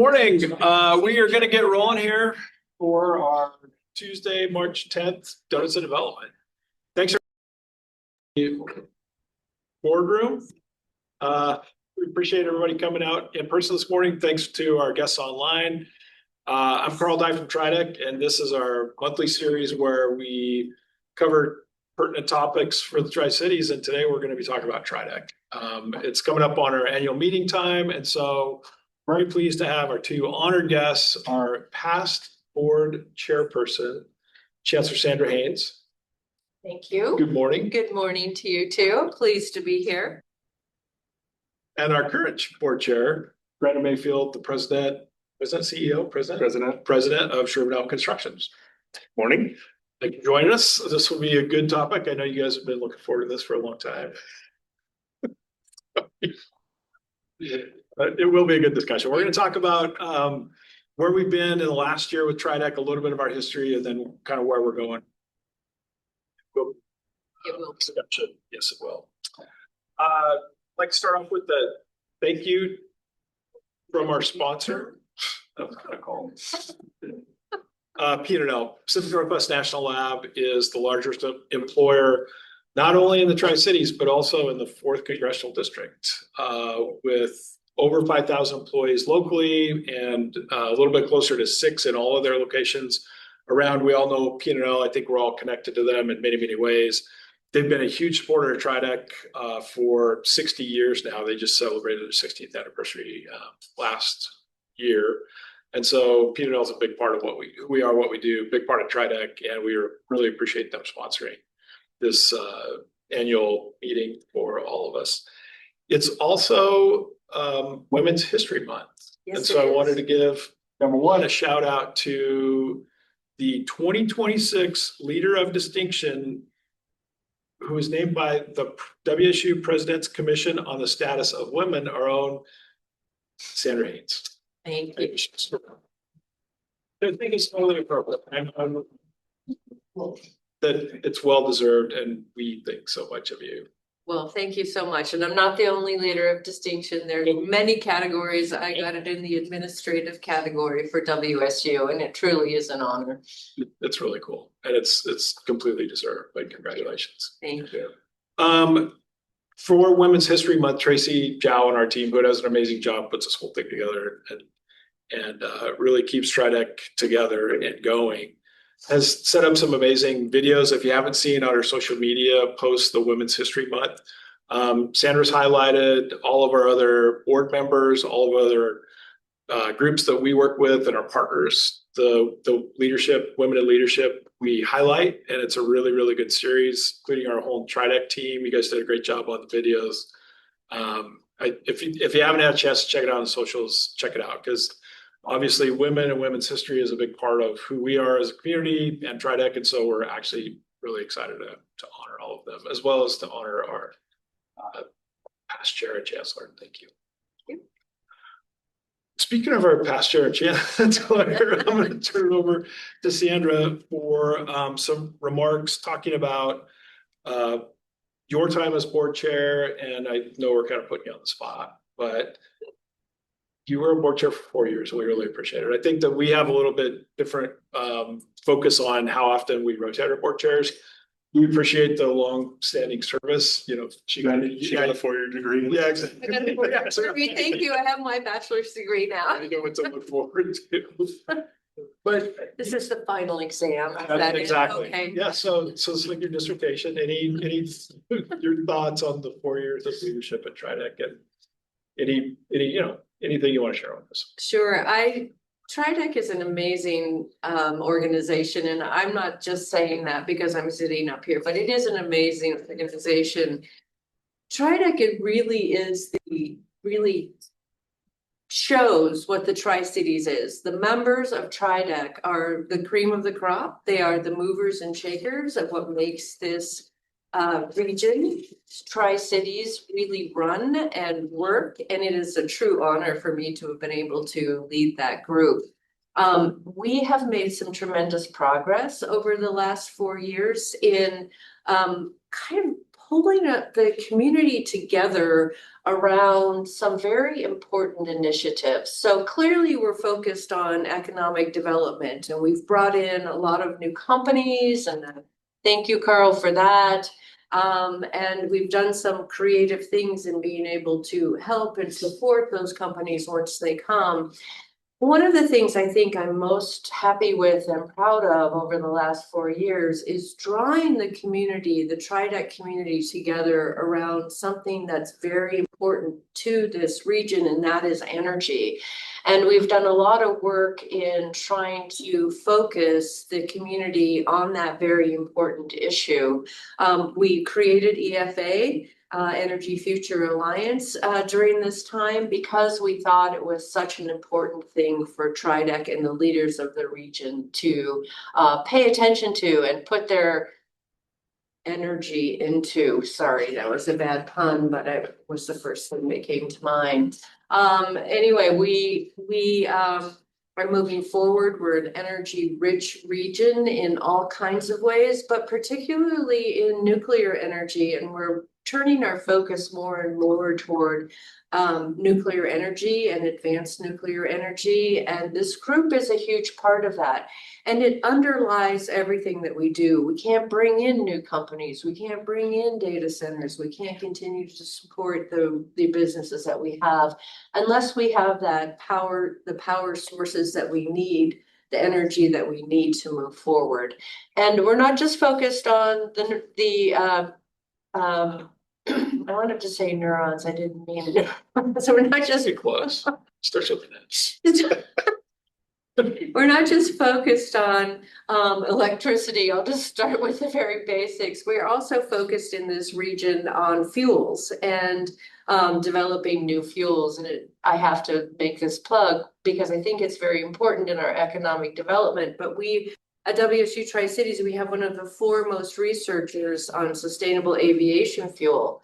morning. We are going to get rolling here for our Tuesday, March 10th Donuts and Development. Thanks for the boardroom. We appreciate everybody coming out in person this morning. Thanks to our guests online. I'm Carl Dye from TRIDEC, and this is our monthly series where we cover pertinent topics for the Tri-Cities. And today we're going to be talking about TRIDEC. It's coming up on our annual meeting time, and so very pleased to have our two honored guests, our past board chairperson, Chancellor Sandra Haynes. Thank you. Good morning. Good morning to you too. Pleased to be here. And our current board chair, Brandon Mayfield, the president of Chervenell Construction. Morning. Thank you for joining us. This will be a good topic. I know you guys have been looking forward to this for a long time. It will be a good discussion. We're going to talk about where we've been in the last year with TRIDEC, a little bit of our history, and then kind of where we're going. It will. Yes, it will. I'd like to start off with the thank you from our sponsor. That was kind of cool. P&L, Pacific Northwest National Lab, is the largest employer, not only in the Tri-Cities, but also in the 4th Congressional District, with over 5,000 employees locally and a little bit closer to 6 in all of their locations around. We all know P&L. I think we're all connected to them in many, many ways. They've been a huge supporter of TRIDEC for 60 years now. They just celebrated their 60th anniversary last year. And so P&L is a big part of who we are, what we do, big part of TRIDEC, and we really appreciate them sponsoring this annual meeting for all of us. It's also Women's History Month. Yes, and so I wanted to give, number one, a shout out to the 2026 Leader of Distinction, who was named by the WSU President's Commission on the Status of Women, our own Sandra Haynes. Thank you. I think it's totally appropriate. That it's well deserved, and we think so much of you. Well, thank you so much. And I'm not the only leader of distinction. There are many categories. I got it in the administrative category for WSU, and it truly is an honor. It's really cool, and it's completely deserved. But congratulations. Thank you. For Women's History Month, Tracy Zhao and our team, who does an amazing job, puts this whole thing together and really keeps TRIDEC together and going, has set up some amazing videos. If you haven't seen on our social media post the Women's History Month, Sandra's highlighted all of our other board members, all of other groups that we work with and our partners, the leadership, women in leadership, we highlight, and it's a really, really good series, including our whole TRIDEC team. You guys did a great job on the videos. If you haven't had a chance to check it out on the socials, check it out, because obviously women and women's history is a big part of who we are as a community and TRIDEC, and so we're actually really excited to honor all of them, as well as to honor our past chair and chancellor. Thank you. Speaking of our past chair and chancellor, I'm going to turn it over to Sandra for some remarks talking about your time as board chair. And I know we're kind of putting you on the spot, but you were a board chair for 4 years, and we really appreciate it. I think that we have a little bit different focus on how often we rotate our board chairs. We appreciate the long-standing service. You know, she got a 4-year degree. Yeah, exactly. I got a 4-year degree. Thank you. I have my bachelor's degree now. I know what to look forward to. But this is the final exam. Exactly. Okay. Yeah. So it's like your dissertation. Any your thoughts on the 4 years of leadership at TRIDEC, and anything you want to share on this? Sure. TRIDEC is an amazing organization, and I'm not just saying that because I'm sitting up here, but it is an amazing organization. TRIDEC, it really shows what the Tri-Cities is. The members of TRIDEC are the cream of the crop. They are the movers and shakers of what makes this region, Tri-Cities, really run and work, and it is a true honor for me to have been able to lead that group. We have made some tremendous progress over the last 4 years in kind of pulling up the community together around some very important initiatives. So clearly we're focused on economic development, and we've brought in a lot of new companies, and thank you, Carl, for that. And we've done some creative things in being able to help and support those companies once they come. One of the things I think I'm most happy with and proud of over the last 4 years is drawing the community, the TRIDEC community, together around something that's very important to this region, and that is energy. And we've done a lot of work in trying to focus the community on that very important issue. We created EFA, Energy Future Alliance, during this time, because we thought it was such an important thing for TRIDEC and the leaders of the region to pay attention to and put their energy into. Sorry, that was a bad pun, but it was the first thing that came to mind. Anyway, we are moving forward. We're an energy rich region in all kinds of ways, but particularly in nuclear energy, and we're turning our focus more and more toward nuclear energy and advanced nuclear energy. And this group is a huge part of that. And it underlies everything that we do. We can't bring in new companies. We can't bring in data centers. We can't continue to support the businesses that we have unless we have that power, the power sources that we need, the energy that we need to move forward. And we're not just focused on I wanted to say neurons. I didn't mean it. So we're not just close. Starts with an we're not just focused on electricity. I'll just start with the very basics. We're also focused in this region on fuels and developing new fuels. And I have to make this plug because I think it's very important in our economic development. But at WSU Tri-Cities, we have one of the foremost researchers on sustainable aviation fuel.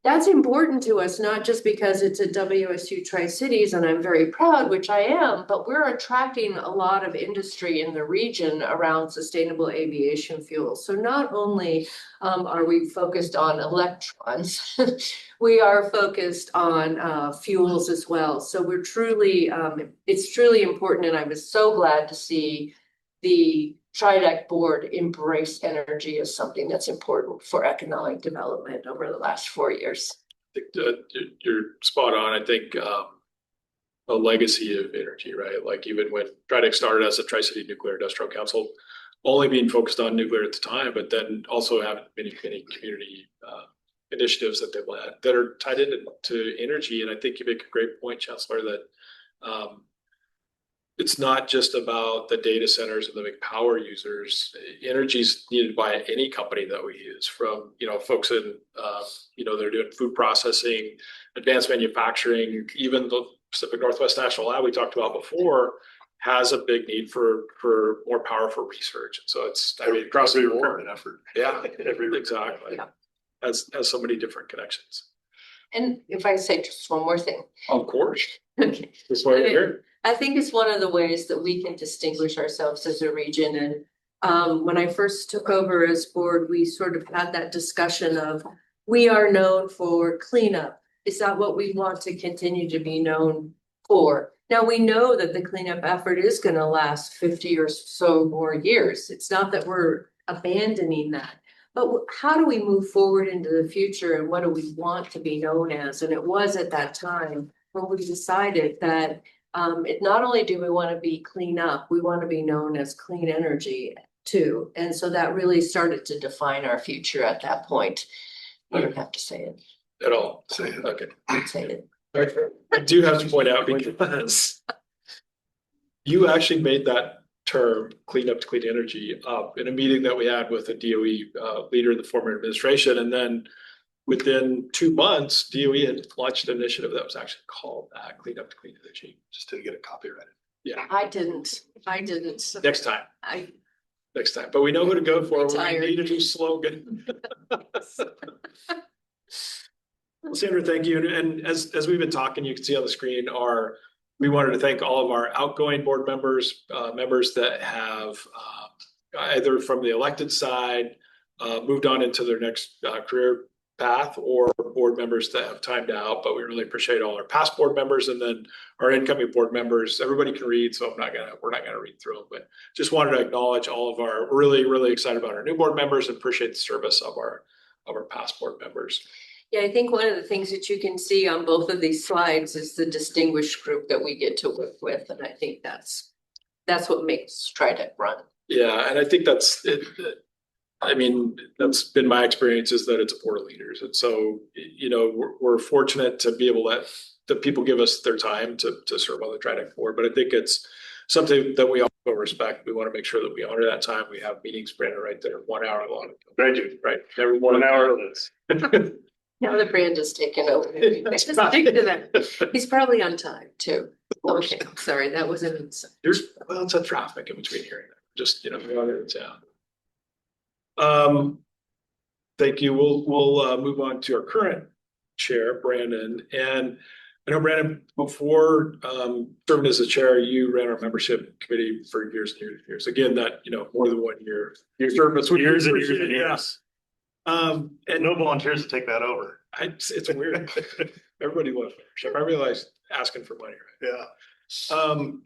That's important to us, not just because it's at WSU Tri-Cities, and I'm very proud, which I am, but we're attracting a lot of industry in the region around sustainable aviation fuel. So not only are we focused on electrons, we are focused on fuels as well. So we're truly, it's truly important, and I was so glad to see the TRIDEC board embrace energy as something that's important for economic development over the last 4 years. I think you're spot on. I think a legacy of energy, right? Like even when TRIDEC started as a Tri-City Nuclear Industrial Council, only being focused on nuclear at the time, but then also having many community initiatives that they've led that are tied into energy. And I think you make a great point, Chancellor, that it's not just about the data centers and the big power users. Energy is needed by any company that we use, from folks in they're doing food processing, advanced manufacturing. Even the Pacific Northwest National Lab we talked about before has a big need for more power for research. And so it's across the board an effort. Yeah, exactly. Yeah. Has so many different connections. And if I say just one more thing. Of course. Okay. That's why we're here. I think it's one of the ways that we can distinguish ourselves as a region. And when I first took over as board, we sort of had that discussion of, we are known for cleanup. Is that what we want to continue to be known for? Now, we know that the cleanup effort is going to last 50 or so more years. It's not that we're abandoning that. But how do we move forward into the future, and what do we want to be known as? And it was at that time when we decided that not only do we want to be clean up, we want to be known as clean energy too. And so that really started to define our future at that point. You don't have to say it. At all. Say it. Okay. Say it. I do have to point out, because you actually made that term, clean up to clean energy, up in a meeting that we had with a DOE leader in the former administration. And then within 2 months, DOE had launched an initiative that was actually called Clean Up to Clean Energy. Just didn't get it copyrighted. Yeah. I didn't. Next time. Next time. But we know who to go for when we need a new slogan. Well, Sandra, thank you. And as we've been talking, you can see on the screen, we wanted to thank all of our outgoing board members, members that have either from the elected side moved on into their next career path or board members that have timed out, but we really appreciate all our past board members and then our incoming board members. Everybody can read, so we're not gonna read through them, but just wanted to acknowledge all of our, really excited about our new board members and appreciate the service of our past board members. Yeah, I think one of the things that you can see on both of these slides is the distinguished group that we get to work with, and I think that's what makes TRIDEC run. Yeah, and I think that's it. I mean, that's been my experience, is that it's a board of leaders. And so, you know, we're fortunate to be able to let the people give us their time to serve on the TRIDEC board. But I think it's something that we also respect. We want to make sure that we honor that time. We have meetings, Brandon, right there, 1 hour long. Right. Every 1 hour. Now the brand is taken over. Just stick to that. He's probably on time too. Okay, sorry, that was an insult. It's a traffic in between here. Just, you know, we're out in town. Thank you. We'll move on to our current chair, Brandon. And I know, Brandon, before serving as the chair, you ran our membership committee for years and years and years. Again, that, you know, more than 1 year. Your service. Years and years and years. And no volunteers to take that over. It's weird. Everybody loves membership. I realize asking for money, right? Yeah.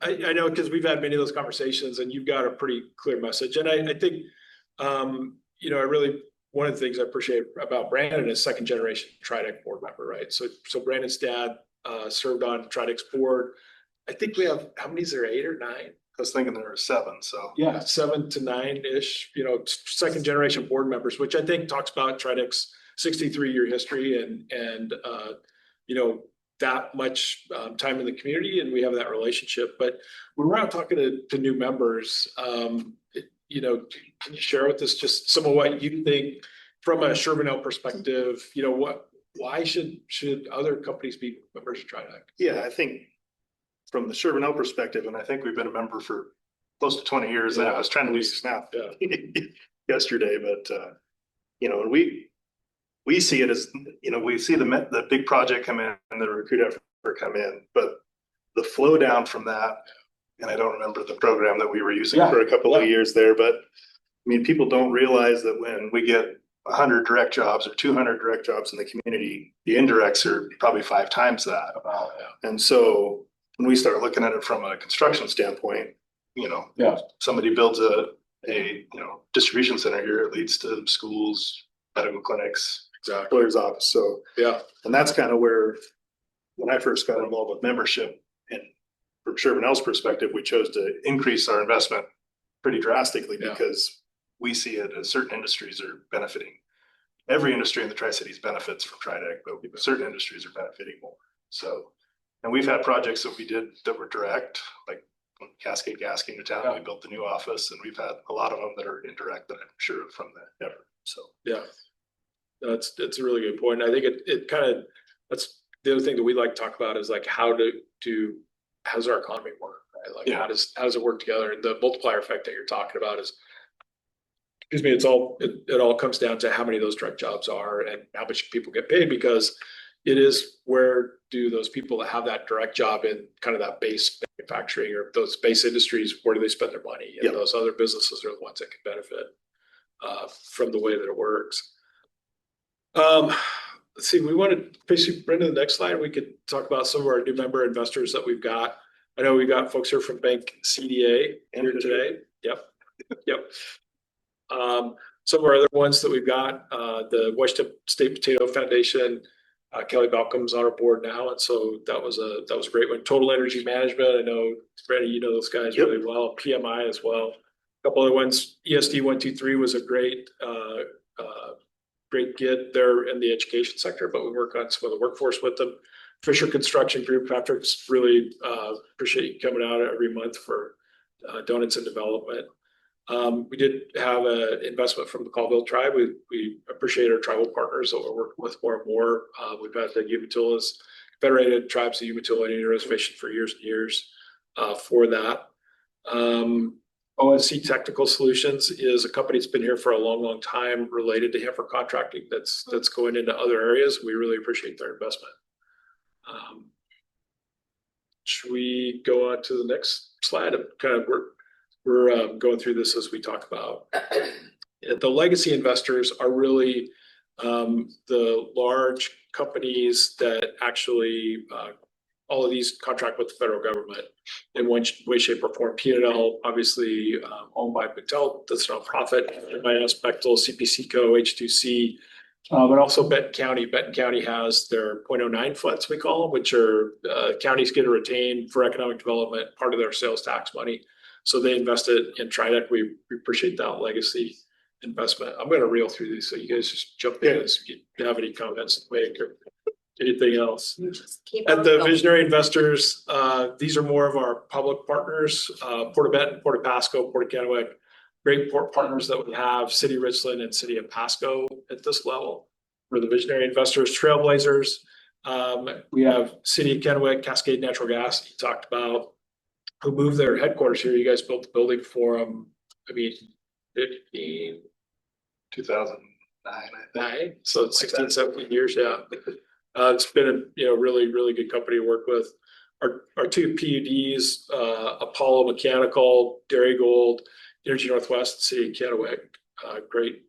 I know, because we've had many of those conversations and you've got a pretty clear message. And I think, you know, one of the things I appreciate about Brandon is second generation TRIDEC board member, right? So Brandon's dad served on TRIDEC's board. I think we have, how many is there, 8 or 9? I was thinking there were 7, so. Yeah, 7 to 9-ish, you know, second generation board members, which I think talks about TRIDEC's 63-year history and you know, that much time in the community, and we have that relationship. But when we're out talking to new members, you know, can you share with us just some of what you think from a Chervenell perspective? You know, why should other companies be members of TRIDEC? Yeah, I think from the Chervenell perspective, and I think we've been a member for close to 20 years now. I was trying to lose this math yesterday, but you know, and we see it as, you know, we see the big project come in and the recruit effort come in, but the flow down from that, and I don't remember the program that we were using for a couple of years there, but I mean, people don't realize that when we get 100 direct jobs or 200 direct jobs in the community, the indirects are probably 5 times that. And so when we start looking at it from a construction standpoint, you know, somebody builds a you know, distribution center here, it leads to schools, medical clinics, lawyer's office. So and that's kind of where, when I first got involved with membership, and from Chervenell's perspective, we chose to increase our investment pretty drastically because we see it as certain industries are benefiting. Every industry in the Tri-Cities benefits from TRIDEC, but certain industries are benefiting more. So, and we've had projects that we did that were direct, like when Cascade Gas came to town, we built the new office, and we've had a lot of them that are indirect that I'm sure from the effort. So that's a really good point. I think it kind of, that's the other thing that we like to talk about is like how does our economy work, right? Like how does it work together? And the multiplier effect that you're talking about is, excuse me, it all comes down to how many of those direct jobs are and how much people get paid, because it is where do those people that have that direct job in kind of that base manufacturing or those base industries, where do they spend their money? And those other businesses are the ones that can benefit from the way that it works. Let's see, we want to basically bring to the next slide. We could talk about some of our new member investors that we've got. I know we've got folks here from Bank CDA here today. Yep. Some of our other ones that we've got, the Washington State Potato Foundation, Kelly Balcom's on our board now, and so that was a great one. Total Energy Management, I know, Brandon, you know those guys really well. PMI as well. A couple other ones. ESD 123 was a great get there in the education sector, but we work on some of the workforce with them. Fisher Construction Group, Patrick's really appreciate you coming out every month for donuts and development. We did have an investment from the Colville tribe. We appreciate our tribal partners that we're working with more and more. We've had the Umatillas, Federated Tribes of Umatilla Indian Reservation for years and years for that. OSC Technical Solutions is a company that's been here for a long time related to Hanford Contracting that's going into other areas. We really appreciate their investment. Should we go on to the next slide? We're going through this as we talk about the legacy investors are really The large companies that actually, all of these contract with the federal government in one way, shape, or form. P&L, obviously, owned by Patel, that's a nonprofit, MIS, Bechtel, CPCco, H2C, but also Benton County. Benton County has their .09 funds, we call them, which are counties get to retain for economic development, part of their sales tax money. So they invested in TRIDEC. We appreciate that legacy investment. I'm going to reel through these so you guys just jump in if you have any comments to make or anything else. Just keep At on the going. visionary investors, these are more of our public partners, Port of Benton, Port of Pasco, Port of Kennewick, great port partners that we have, City of Richland and City of Pasco at this level. For the visionary investors, trailblazers, we have City of Kennewick, Cascade Natural Gas, you talked about, who moved their headquarters here. You guys built the building for them. I mean, 2009, I think. so it's 16, 17 years, yeah. It's been a really, really good company to work with. Our two PUDs, Apollo Mechanical, Dairy Gold, Energy Northwest, City of Kennewick, great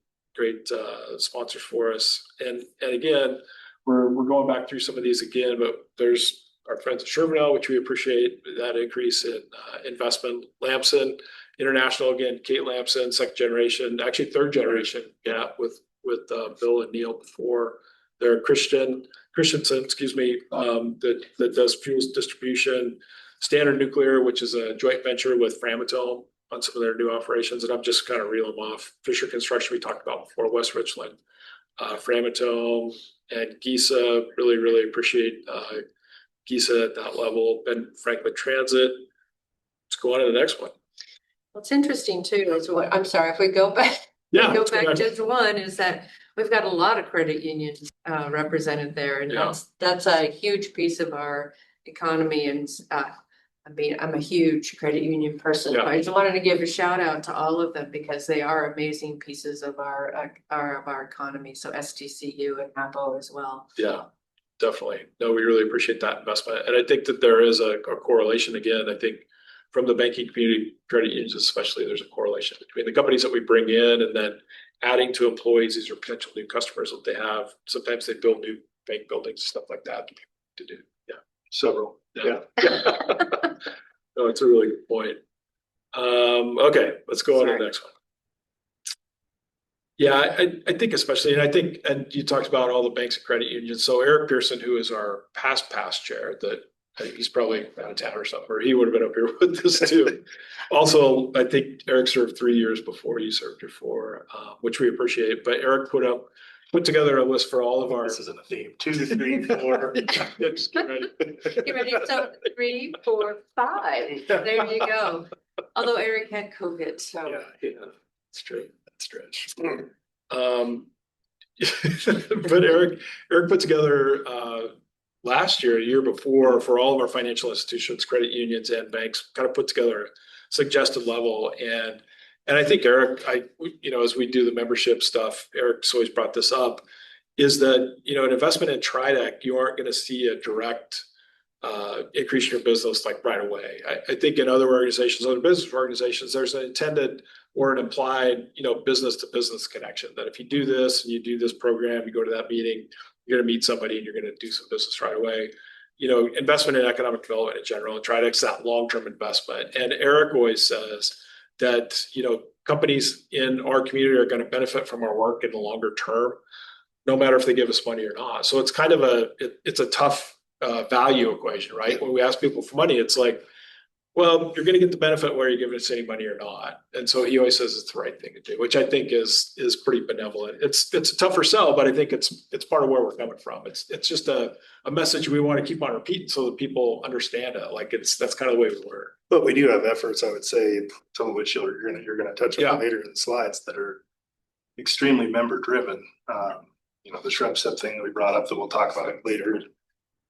sponsors for us. And again, we're going back through some of these again, but there's our friends at Chervenell, which we appreciate that increase in investment. Lamson International, again, Kate Lamson, second generation, actually third generation, yeah, with Bill and Neil before. They're Christensen, that does fuels distribution. Standard Nuclear, which is a joint venture with Framatome on some of their new operations, and I'm just kind of reeling them off. Fisher Construction, we talked about before, West Richland, Framatome, and GISA. Really appreciate GISA at that level. Ben Franklin Transit. Let's go on to the next one. What's interesting too is I'm sorry, if we go back. Yeah, Go back to one is that we've got a lot of credit unions represented there, and that's a huge piece of our economy. And I'm a huge credit union person. I just wanted to give a shout out to all of them because they are amazing pieces of our economy. So STCU and APO as well. Yeah, definitely. No, we really appreciate that investment, and I think that there is a correlation again. I think from the banking community, credit unions especially, there's a correlation between the companies that we bring in and then adding to employees. These are potential new customers that they have. Sometimes they build new bank buildings, stuff like that to do. Yeah. Several. Yeah. No, it's a really good point. Okay, let's go on to the next one. Yeah, I think especially, and you talked about all the banks and credit unions. So Eric Pearson, who is our past chair, that I think he's probably out of town or something, or he would have been up here with us too. Also, I think Eric served 3 years before you served before, which we appreciate. But Eric put together a list for all of our. This isn't a theme. 2, 3, 4. Just get ready. Get ready. So 3, 4, 5. There you go. Although Eric had COVID, so yeah, it's true. That's stretch. But Eric put together last year, a year before, for all of our financial institutions, credit unions, and banks, kind of put together a suggested level. And I think Eric, as we do the membership stuff, Eric's always brought this up, is that, an investment in TRIDEC, you aren't going to see a direct increase in your business like right away. I think in other organizations, other business organizations, there's an intended or an implied, business to business connection that if you do this and you do this program, you go to that meeting, you're going to meet somebody and you're going to do some business right away. Investment in economic development in general, and TRIDEC's that long-term investment. And Eric always says that, companies in our community are going to benefit from our work in the longer term, no matter if they give us money or not. So it's kind of it's a tough value equation, right? When we ask people for money, it's like, well, you're going to get the benefit whether you're giving us any money or not. And so he always says it's the right thing to do, which I think is pretty benevolent. It's a tougher sell, but I think it's part of where we're coming from. It's just a message we want to keep on repeating so that people understand it. Like that's kind of the way we work. But we do have efforts, I would say, some of which you're going to touch on later in the slides, that are extremely member driven. The shrub step thing that we brought up that we'll talk about later.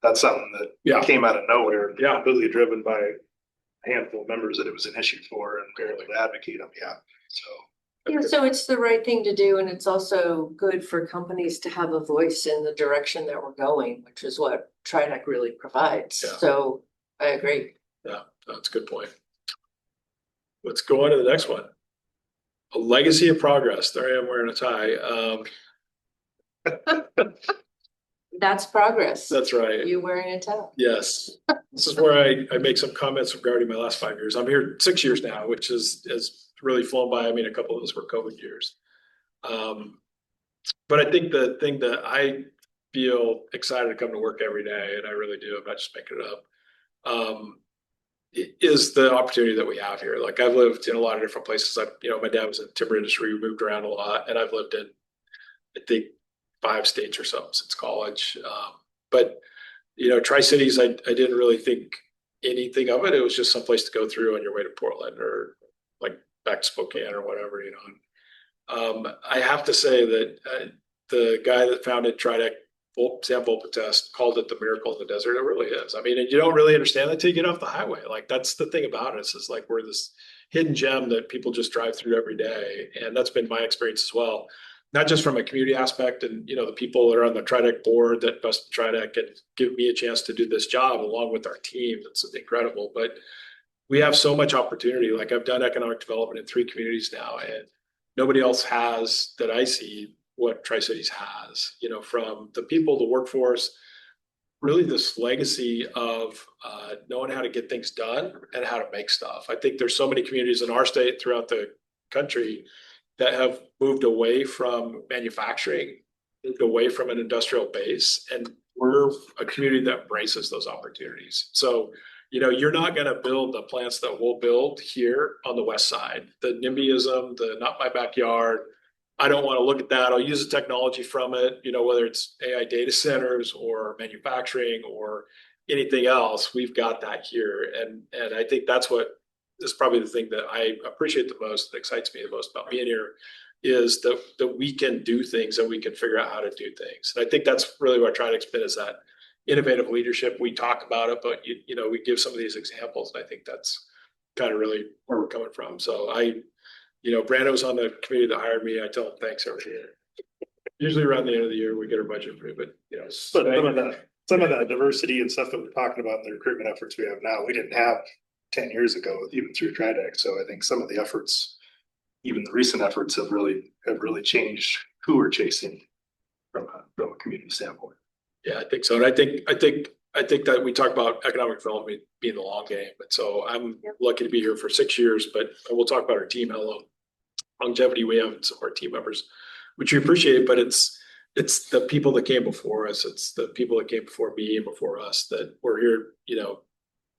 That's something that came out of nowhere. Yeah, completely driven by a handful of members that it was an issue for and apparently to advocate on behalf. So it's the right thing to do, and it's also good for companies to have a voice in the direction that we're going, which is what TRIDEC really provides. Yeah. So I agree. Yeah, that's a good point. Let's go on to the next one. A legacy of progress. There I am wearing a tie. That's progress. That's right. You wearing a tie. Yes. This is where I make some comments regarding my last 5 years. I'm here 6 years now, which is really flown by. I mean, a couple of those were COVID years. But I think the thing that I feel excited to come to work every day, and I really do, I'm not just making it up, is the opportunity that we have here. Like I've lived in a lot of different places. My dad was in the timber industry. We moved around a lot, and I've lived in, I think, 5 states or something since college. But Tri-Cities, I didn't really think anything of it. It was just some place to go through on your way to Portland or like back to Spokane or whatever, I have to say that the guy that founded TRIDEC, Sam Volpatest, called it the miracle in the desert. It really is. I mean, and you don't really understand that till you get off the highway. Like that's the thing about it. It's like we're this hidden gem that people just drive through every day. And that's been my experience as well. Not just from a community aspect and, the people that are on the TRIDEC board that invest in TRIDEC and give me a chance to do this job along with our team. It's incredible. But we have so much opportunity. Like I've done economic development in 3 communities now, and nobody else has that I see what Tri-Cities has, from the people, the workforce, really this legacy of knowing how to get things done and how to make stuff. I think there's so many communities in our state throughout the country that have moved away from manufacturing, moved away from an industrial base, and we're a community that embraces those opportunities. So, you're not going to build the plants that we'll build here on the west side. The NIMBYism, the not my backyard, I don't want to look at that. I'll use the technology from it, whether it's AI data centers or manufacturing or anything else, we've got that here. And I think that's what is probably the thing that I appreciate the most, that excites me the most about being here, is that we can do things and we can figure out how to do things. And I think that's really what I try to explain is that innovative leadership. We talk about it, but we give some of these examples, and I think that's kind of really where we're coming from. So Brandon was on the committee that hired me. I tell him thanks every year. Usually around the end of the year, we get our budget through, but some of that diversity and stuff that we're talking about in the recruitment efforts we have now, we didn't have 10 years ago, even through TRIDEC. So I think some of the efforts, even the recent efforts, have really changed who we're chasing from a community standpoint. Yeah, I think so. And I think that we talk about economic development being the long game. And so I'm lucky to be here for 6 years, but we'll talk about our team, how long longevity we have in some of our team members, which we appreciate, but it's the people that came before us. It's the people that came before me and before us that were here,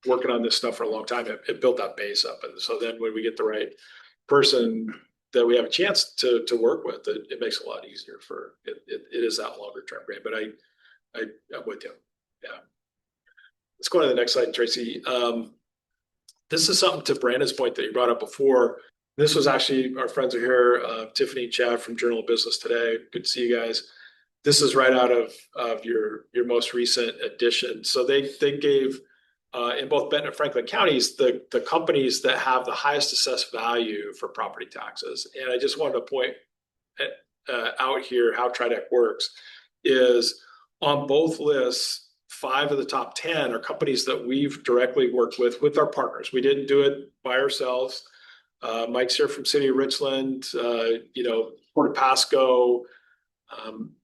working on this stuff for a long time. It built that base up. And so then when we get the right person that we have a chance to work with, it makes it a lot easier for it. It is that longer term game, but I'm with you. Yeah. Let's go on to the next slide, Tracy. This is something to Brandon's point that you brought up before. This was actually, our friends are here, Tiffany and Chad from Journal of Business Today. Good to see you guys. This is right out of your most recent edition. So they gave in both Benton and Franklin counties the companies that have the highest assessed value for property taxes. And I just wanted to point out here how TRIDEC works is on both lists. 5 of the top 10 are companies that we've directly worked with our partners. We didn't do it by ourselves. Mike's here from City of Richland, Port Pasco,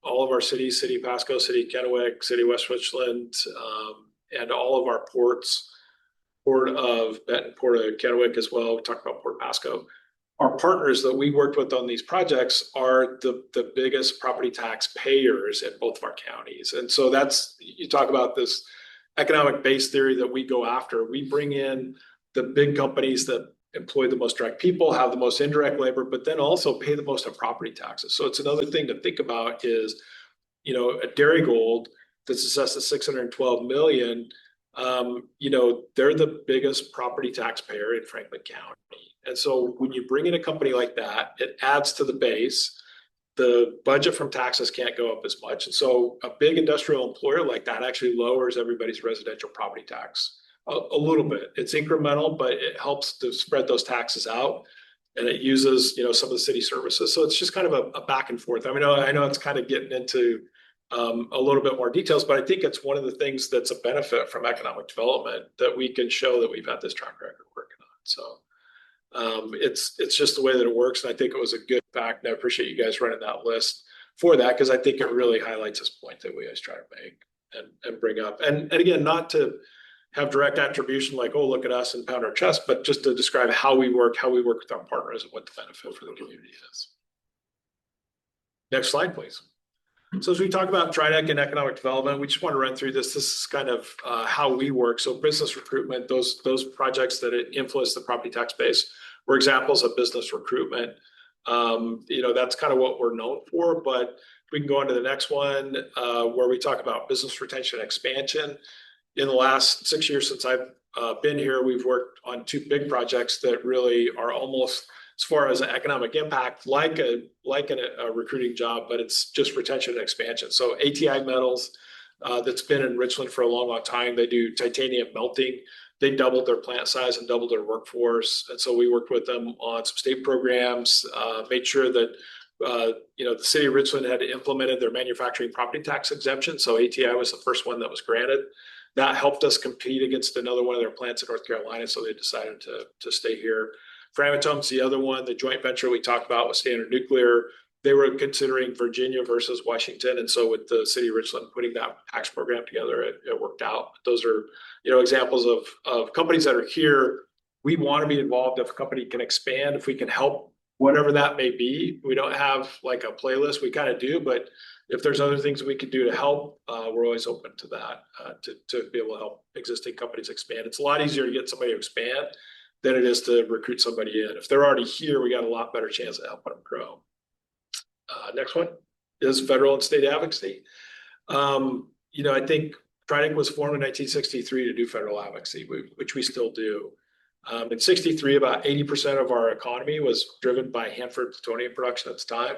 all of our cities, City of Pasco, City of Kennewick, City of West Richland, and all of our ports, Port of Benton, Port of Kennewick as well. We talked about Port Pasco. Our partners that we worked with on these projects are the biggest property tax payers in both of our counties. And so you talk about this economic base theory that we go after. We bring in the big companies that employ the most direct people, have the most indirect labor, but then also pay the most on property taxes. So it's another thing to think about is, a Darigold that's assessed at $612 million, they're the biggest property taxpayer in Franklin County. And so when you bring in a company like that, it adds to the base. The budget from taxes can't go up as much. And so a big industrial employer like that actually lowers everybody's residential property tax a little bit. It's incremental, but it helps to spread those taxes out. And it uses, some of the city services. So it's just kind of a back and forth. I mean, I know it's kind of getting into a little bit more details, but I think it's one of the things that's a benefit from economic development that we can show that we've had this track record working on. So it's just the way that it works. And I think it was a good fact. And I appreciate you guys running that list for that, because I think it really highlights this point that we always try to make and bring up. And again, not to have direct attribution like, oh, look at us and pound our chest, but just to describe how we work with our partners and what the benefit for the community is. Next slide, please. So as we talk about TRIDEC and economic development, we just want to run through this. This is kind of how we work. So business recruitment, those projects that influence the property tax base were examples of business recruitment. That's kind of what we're known for, but we can go on to the next one where we talk about business retention and expansion. In the last 6 years since I've been here, we've worked on 2 big projects that really are almost, as far as an economic impact, like a recruiting job, but it's just retention and expansion. So ATI Metals, that's been in Richland for a long, long time. They do titanium melting. They doubled their plant size and doubled their workforce. And so we worked with them on some state programs, made sure that the city of Richland had implemented their manufacturing property tax exemption. So ATI was the first one that was granted. That helped us compete against another one of their plants in North Carolina. So they decided to stay here. Framatome's the other one, the joint venture we talked about with Standard Nuclear. They were considering Virginia versus Washington. And so with the city of Richland putting that tax program together, it worked out. Those are, examples of companies that are here. We want to be involved if a company can expand, if we can help, whatever that may be. We don't have like a playlist, we kind of do, but if there's other things we could do to help, we're always open to that, to be able to help existing companies expand. It's a lot easier to get somebody to expand than it is to recruit somebody in. If they're already here, we got a lot better chance of helping them grow. Next one is federal and state advocacy. I think TRIDEC was formed in 1963 to do federal advocacy, which we still do. In 63, about 80% of our economy was driven by Hanford plutonium production at the time.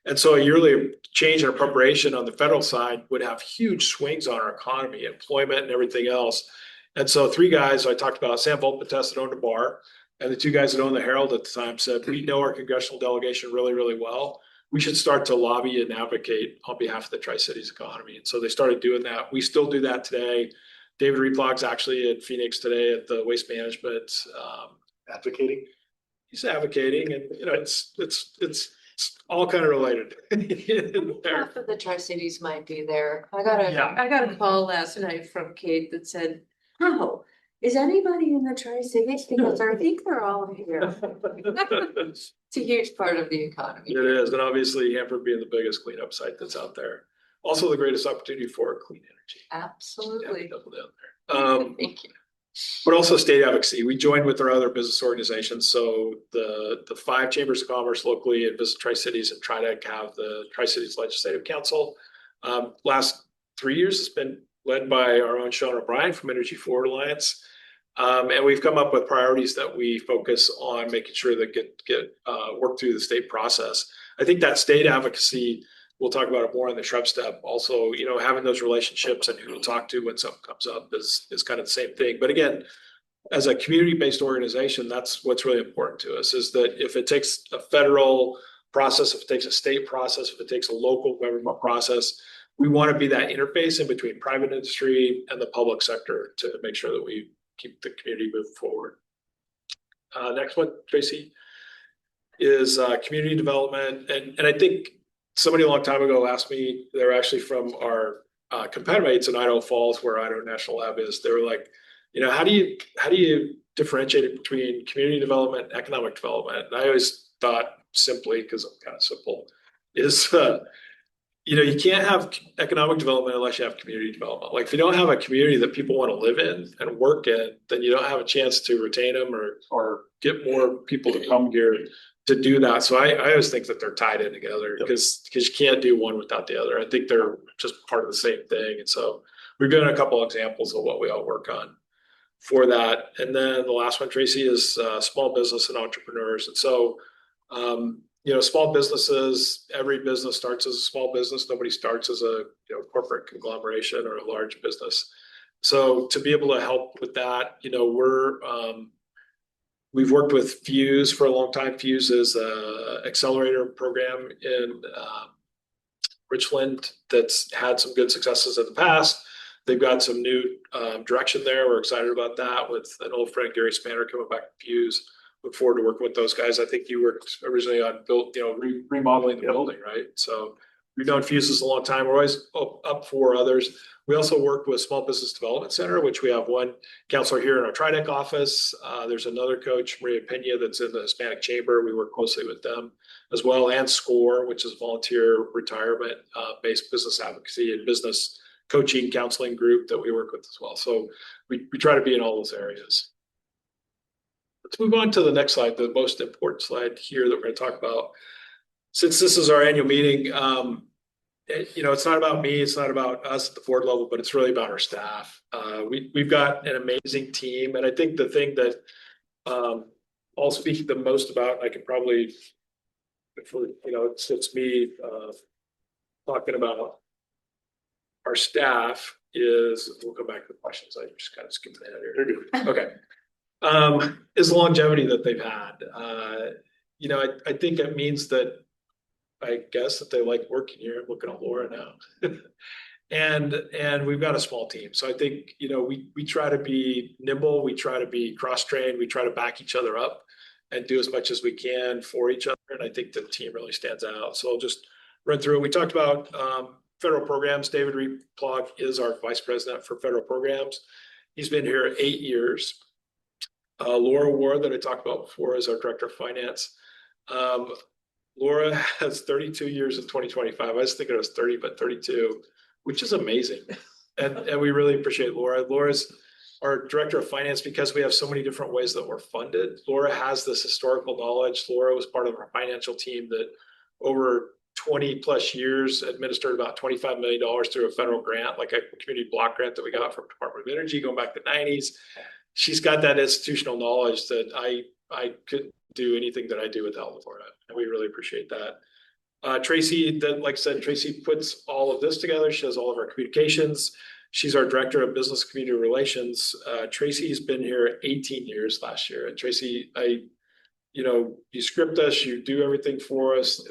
And so a yearly change in appropriation on the federal side would have huge swings on our economy, employment and everything else. And so 3 guys I talked about, Sam Volpetest that owned a bar, and the 2 guys that owned the Herald at the time said, we know our congressional delegation really, really well. We should start to lobby and advocate on behalf of the Tri-Cities economy. And so they started doing that. We still do that today. David Replog's actually in Phoenix today at the Waste Management. Advocating? He's advocating, and it's all kind of related. Half of the Tri-Cities might be there. I got a call last night from Kate that said, oh, is anybody in the Tri-Cities? Because I think they're all here. It's a huge part of the economy. It is, and obviously Hanford being the biggest cleanup site that's out there. Also the greatest opportunity for clean energy. Absolutely. Double down there. Thank you. But also state advocacy. We joined with our other business organizations. So the 5 chambers of commerce locally and Visit Tri-Cities and TRIDEC have the Tri-Cities Legislative Council. Last 3 years, it's been led by our own Sean O'Brien from Energy Forward Alliance. And we've come up with priorities that we focus on making sure that get worked through the state process. I think that state advocacy, we'll talk about it more in the Shrub Step. Also, having those relationships and who to talk to when something comes up is kind of the same thing. But again, as a community-based organization, that's what's really important to us, is that if it takes a federal process, if it takes a state process, if it takes a local government process, we want to be that interface in between private industry and the public sector to make sure that we keep the community moving forward. Next one, Tracy, is community development. And I think somebody a long time ago asked me, they were actually from our competitors in Idaho Falls, where Idaho National Lab is. They were like, how do you differentiate it between community development and economic development? And I always thought simply, because I'm kind of simple, is you can't have economic development unless you have community development. Like if you don't have a community that people want to live in and work in, then you don't have a chance to retain them or get more people to come here to do that. So I always think that they're tied in together because you can't do one without the other. I think they're just part of the same thing. And so we've given a couple of examples of what we all work on for that. And then the last one, Tracy, is small business and entrepreneurs. And so, small businesses, every business starts as a small business. Nobody starts as a corporate conglomeration or a large business. So to be able to help with that, we've worked with Fuse for a long time. Fuse is an accelerator program in Richland that's had some good successes in the past. They've got some new direction there. We're excited about that with an old friend, Gary Spanner, coming back to Fuse. Look forward to working with those guys. I think you worked originally on remodeling the building, right? So We've known Fuses a long time. We're always up for others. We also work with Small Business Development Center, which we have one counselor here in our TRIDEC office. There's another coach, Maria Pena, that's in the Hispanic Chamber. We work closely with them as well, and SCORE, which is volunteer retirement based business advocacy and business coaching counseling group that we work with as well. So we try to be in all those areas. Let's move on to the next slide, the most important slide here that we're going to talk about. Since this is our annual meeting, it's not about me, it's not about us at the board level, but it's really about our staff. We've got an amazing team, and I think the thing that I'll speak the most about, I can probably, it's me talking about our staff is, we'll go back to the questions. I just kind of skipped ahead here. Okay. Is the longevity that they've had. I think it means that I guess that they like working here. I'm looking at Laura now. and we've got a small team. So I think, we try to be nimble, we try to be cross-trained, we try to back each other up and do as much as we can for each other. And I think the team really stands out. So I'll just run through it. We talked about federal programs. David Replog is our vice president for federal programs. He's been here 8 years. Laura Ward, that I talked about before, is our director of finance. Laura has 32 years in 2025. I was thinking it was 30, but 32, which is amazing. And we really appreciate Laura. Laura's our director of finance because we have so many different ways that we're funded. Laura has this historical knowledge. Laura was part of our financial team that over 20 plus years administered about $25 million through a federal grant, like a community block grant that we got from Department of Energy going back to the 90s. She's got that institutional knowledge that I couldn't do anything that I do without Laura, and we really appreciate that. Tracy, like I said, Tracy puts all of this together. She does all of our communications. She's our director of business community relations. Tracy's been here 18 years last year, and Tracy, you script us, you do everything for us.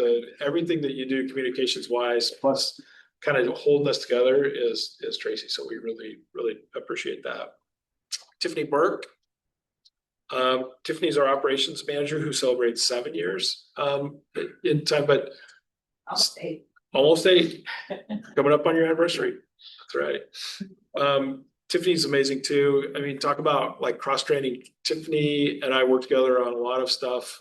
Everything that you do communications wise, plus kind of holding us together is Tracy. So we really, really appreciate that. Tiffany Burke. Tiffany's our operations manager who celebrates 7 years in time, but almost eight. Coming up on your anniversary. That's right. Tiffany's amazing too. I mean, talk about like cross-training. Tiffany and I work together on a lot of stuff,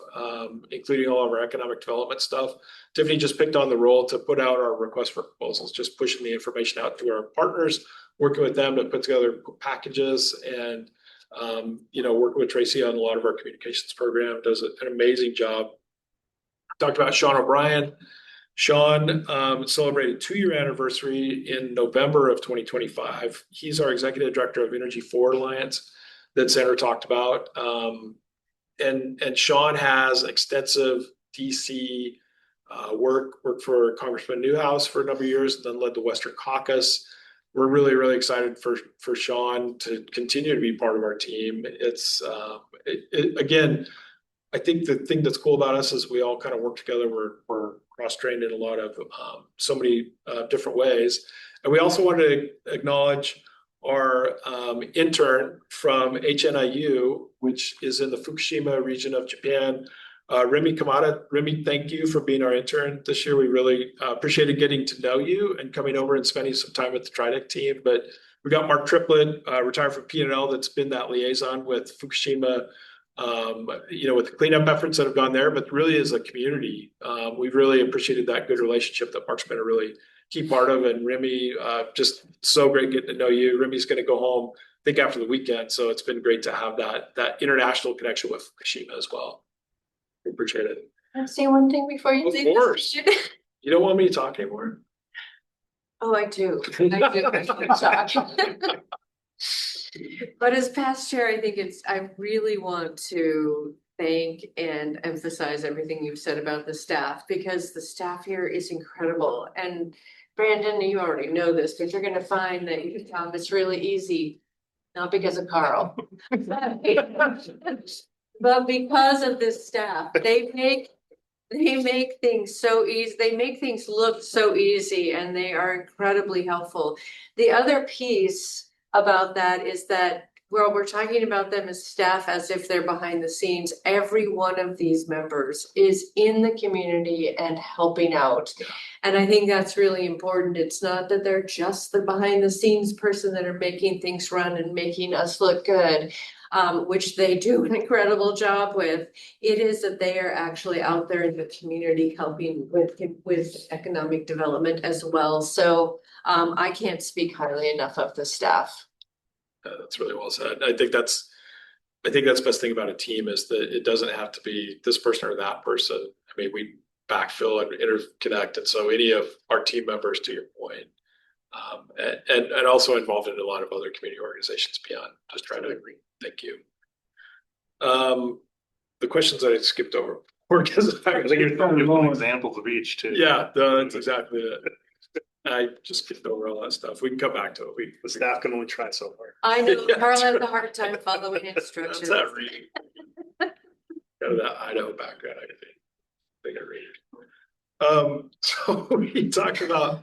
including all of our economic development stuff. Tiffany just picked on the role to put out our request for proposals, just pushing the information out to our partners, working with them to put together packages, and working with Tracy on a lot of our communications program, does an amazing job. Talked about Sean O'Brien. Sean celebrated 2-year anniversary in November of 2025. He's our executive director of Energy Forward Alliance that Sandra talked about. And Sean has extensive DC worked for Congressman Newhouse for a number of years, then led the Western Caucus. We're really, really excited for Sean to continue to be part of our team. It's again, I think the thing that's cool about us is we all kind of work together. We're cross-trained in a lot of so many different ways. And we also wanted to acknowledge our intern from HNIU, which is in the Fukushima region of Japan, Remy Kamada. Remy, thank you for being our intern this year. We really appreciated getting to know you and coming over and spending some time with the TRIDEC team. But we got Mark Triplett, retired from P&L, that's been that liaison with Fukushima, with the cleanup efforts that have gone there, but really as a community, we've really appreciated that good relationship that Mark's been a really key part of. And Remy, just so great getting to know you. Remy's going to go home, I think, after the weekend. So it's been great to have that international connection with Fukushima as well. We appreciate it. Can I say one thing before you leave? Of course. You don't want me to talk anymore? Oh, I do. I do. But as past chair, I really want to thank and emphasize everything you've said about the staff, because the staff here is incredible. And Brandon, you already know this, but you're going to find that it's really easy, not because of Carl, but because of this staff. They make things so easy. They make things look so easy, and they are incredibly helpful. The other piece about that is that well, we're talking about them as staff as if they're behind the scenes. Every one of these members is in the community and helping out. Yeah. And I think that's really important. It's not that they're just the behind the scenes person that are making things run and making us look good, which they do an incredible job with. It is that they are actually out there in the community helping with economic development as well. So I can't speak highly enough of the staff. That's really well said. I think that's the best thing about a team is that it doesn't have to be this person or that person. I mean, we backfill and interconnect. And so any of our team members, to your point, and also involved in a lot of other community organizations beyond just trying to agree. Thank you. The questions that I skipped over because I think you're throwing examples of each too. Yeah, that's exactly it. I just skipped over all that stuff. We can come back to it. The staff can only try so hard. I know Yeah, Carl that's has a right. hard time following instructions. That's that reading. Got that Idaho background, I think I read. So we talked about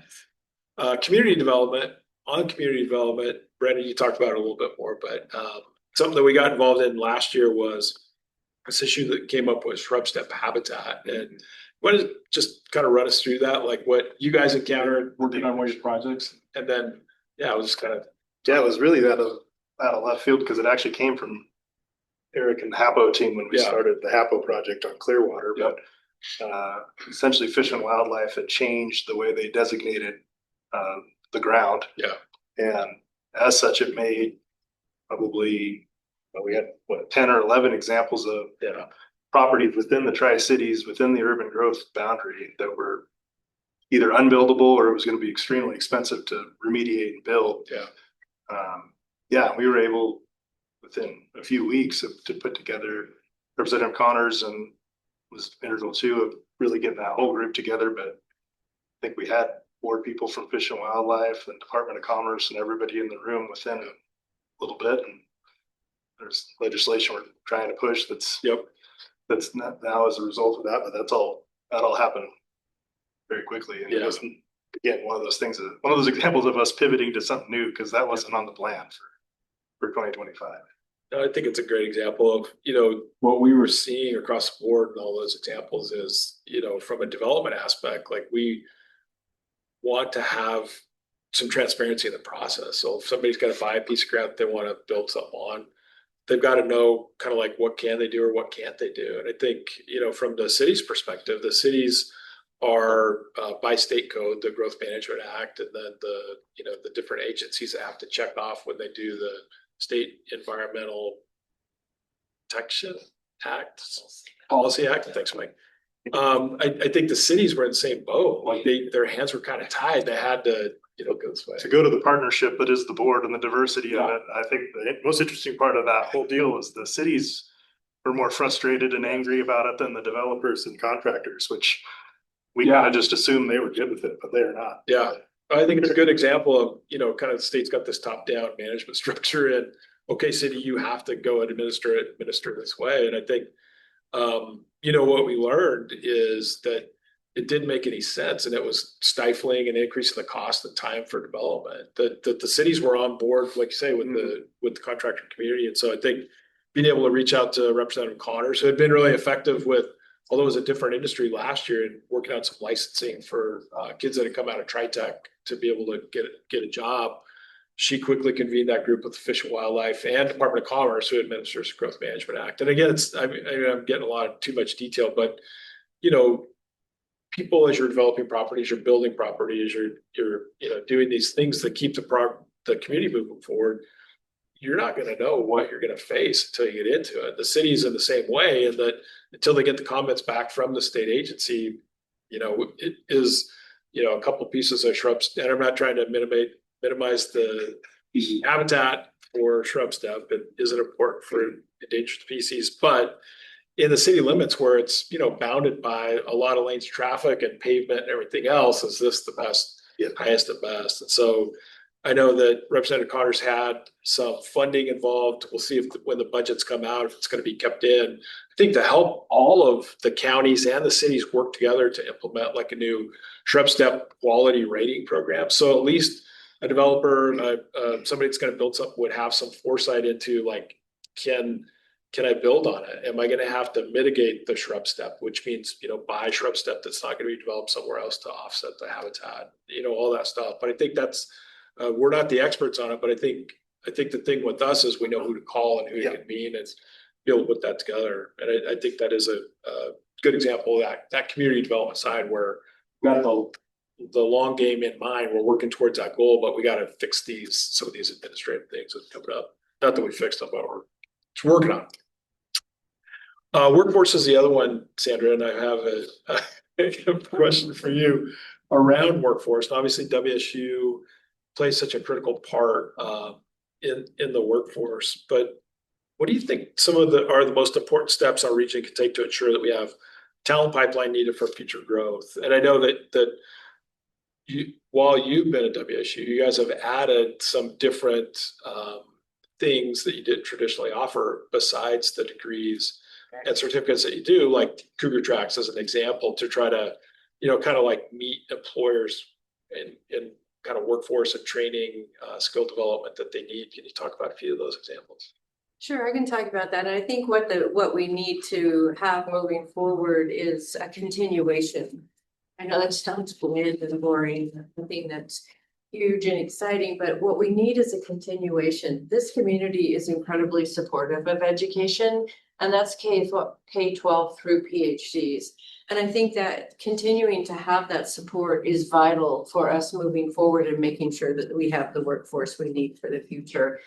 community development. On community development, Brandon, you talked about it a little bit more, but something that we got involved in last year was this issue that came up with shrub step habitat. And what is just kind of run us through that, like what you guys encountered Working on which projects? and then it was just kind of Yeah, it was really out of left field because it actually came from Eric and the HAPO team when we Yeah. started the HAPO project on Clearwater. Yep. But essentially Fish and Wildlife had changed the way they designated the ground. Yeah. And as such, it made probably, we had 10 or 11 examples of properties within the Tri-Cities, within the urban growth boundary that were either unbuildable or it was going to be extremely expensive to remediate and build. We were able within a few weeks to put together. Representative Connors and was integral too of really getting that whole group together. But I think we had board people from Fish and Wildlife and Department of Commerce and everybody in the room within a little bit. And there's legislation we're trying to push that's not now as a result of that, but that all happened very quickly. And it wasn't, again, one of those things, one of those examples of us pivoting to something new because that wasn't on the plan for 2025. I think it's a great example of, what we were seeing across the board and all those examples is, from a development aspect, like we want to have some transparency in the process. So if somebody's got to buy a piece of ground that they want to build something on, they've got to know kind of like what can they do or what can't they do. And I think, from the city's perspective, the cities are by state code, the Growth Management Act, and then the different agencies that have to check off when they do the State Environmental Protection Act, Policy Act. Thanks, Mike. I think the cities were in the same boat. Like their hands were kind of tied. They had to, go this way. To go to the partnership that is the board and the diversity of it. I think the most interesting part of that whole deal is the cities were more frustrated and angry about it than the developers and contractors, which we kind of just assumed they were good with it, but they're not. Yeah. I think it's a good example of, kind of the state's got this top-down management structure and okay, city, you have to go and administer this way. And I think, what we learned is that it didn't make any sense and it was stifling and increasing the cost and time for development. That the cities were on board, like you say, with the contractor community. And so I think being able to reach out to Representative Connors, who had been really effective with, although it was a different industry last year, and working out some licensing for kids that had come out of TRIDEC to be able to get a job. She quickly convened that group with Fish and Wildlife and Department of Commerce, who administers the Growth Management Act. And again, I'm getting a lot of too much detail, but people, as you're developing properties, you're building properties, you're doing these things that keep the community moving forward. You're not going to know what you're going to face until you get into it. The city's in the same way, and that until they get the comments back from the state agency, it is, a couple pieces of shrubs. And I'm not trying to minimize the habitat for shrub step. It isn't important for endangered species, but in the city limits where it's, bounded by a lot of lanes of traffic and pavement and everything else, is this the best, highest and best? And so I know that Representative Connors had some funding involved. We'll see when the budgets come out, if it's going to be kept in. I think to help all of the counties and the cities work together to implement like a new shrub step quality rating program. So at least a developer, somebody that's going to build something would have some foresight into like, can I build on it? Am I going to have to mitigate the shrub step, which means, buy shrub step that's not going to be developed somewhere else to offset the habitat, all that stuff. But I think that's, we're not the experts on it, but I think the thing with us is we know who to call and who to convene and be able to put that together. And I think that is a good example of that community development side where we've got the long game in mind. We're working towards that goal, but we got to fix some of these administrative things that come up. Not that we fixed them, but we're just working on it. Workforce is the other one, Sandra, and I have a question for you around workforce. And obviously, WSU plays such a critical part in the workforce. But what do you think are the most important steps our region can take to ensure that we have talent pipeline needed for future growth? And I know that while you've been at WSU, you guys have added some different things that you didn't traditionally offer besides the degrees and certificates that you do, like Cougar Tracks as an example, to try to, kind of like meet employers in kind of workforce and training, skill development that they need. Can you talk about a few of those examples? Sure, I can talk about that. And I think what we need to have moving forward is a continuation. I know that sounds bland and boring, nothing that's huge and exciting, but what we need is a continuation. This community is incredibly supportive of education, and that's K-12 through PhDs. And I think that continuing to have that support is vital for us moving forward and making sure that we have the workforce we need for the future.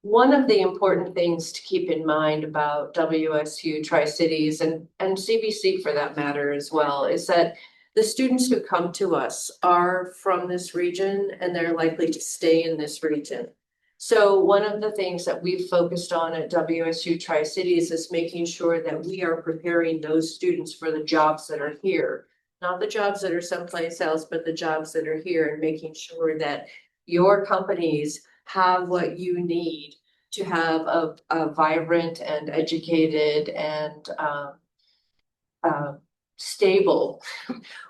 One of the important things to keep in mind about WSU, Tri-Cities, and CBC for that matter as well, is that the students who come to us are from this region and they're likely to stay in this region. So one of the things that we've focused on at WSU Tri-Cities is making sure that we are preparing those students for the jobs that are here, not the jobs that are someplace else, but the jobs that are here, and making sure that your companies have what you need to have a vibrant and educated and stable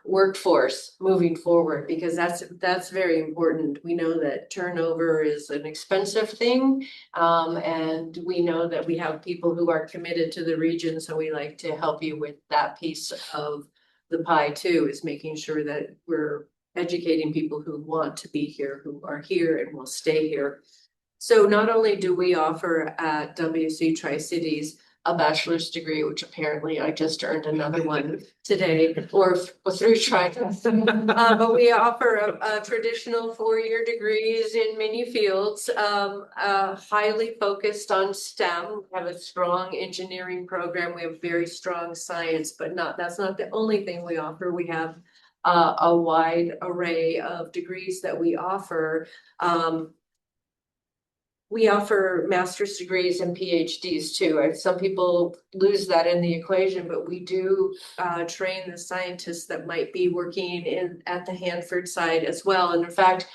workforce moving forward, because that's very important. We know that turnover is an expensive thing, and we know that we have people who are committed to the region, so we like to help you with that piece of the pie too, is making sure that we're educating people who want to be here, who are here and will stay here. So not only do we offer at WSU Tri-Cities a bachelor's degree, which apparently I just earned another one today, or through TRIDEC, but we offer a traditional 4-year degrees in many fields, highly focused on STEM. We have a strong engineering program. We have very strong science, but that's not the only thing we offer. We have a wide array of degrees that we offer. We offer master's degrees and PhDs too. Some people lose that in the equation, but we do train the scientists that might be working at the Hanford site as well. And in fact,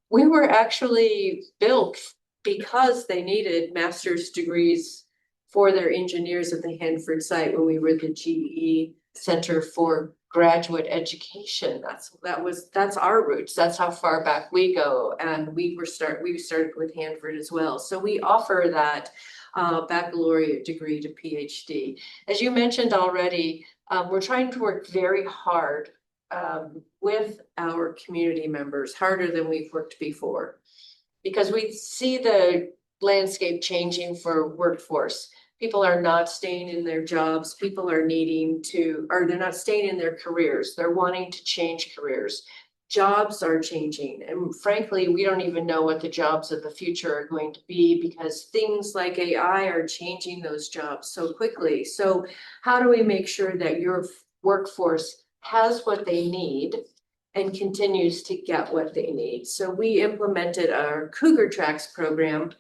we were actually built because they needed master's degrees for their engineers at the Hanford site when we were the GE Center for Graduate Education. That's our roots. That's how far back we go. And we started with Hanford as well. So we offer that baccalaureate degree to PhD. As you mentioned already, we're trying to work very hard with our community members, harder than we've worked before, because we see the landscape changing for workforce. People are not staying in their jobs. People are they're not staying in their careers. They're wanting to change careers. Jobs are changing. And frankly, we don't even know what the jobs of the future are going to be, because things like AI are changing those jobs so quickly. So how do we make sure that your workforce has what they need and continues to get what they need? So we implemented our Cougar Tracks program.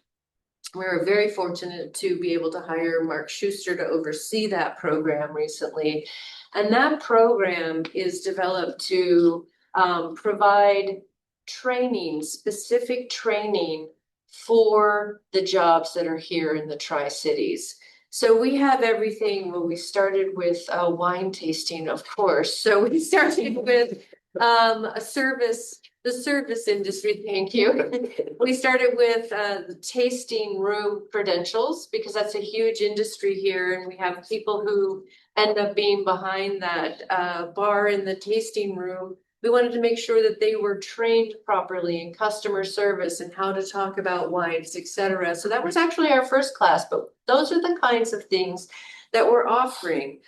We were very fortunate to be able to hire Mark Schuster to oversee that program recently. And that program is developed to provide training, specific training for the jobs that are here in the Tri-Cities. So we have everything. Well, we started with wine tasting, of course. So we started with a service The service industry, thank you. We started with the tasting room credentials because that's a huge industry here, and we have people who end up being behind that bar in the tasting room. We wanted to make sure that they were trained properly in customer service and how to talk about wines, etc. So that was actually our first class, but those are the kinds of things that we're offering.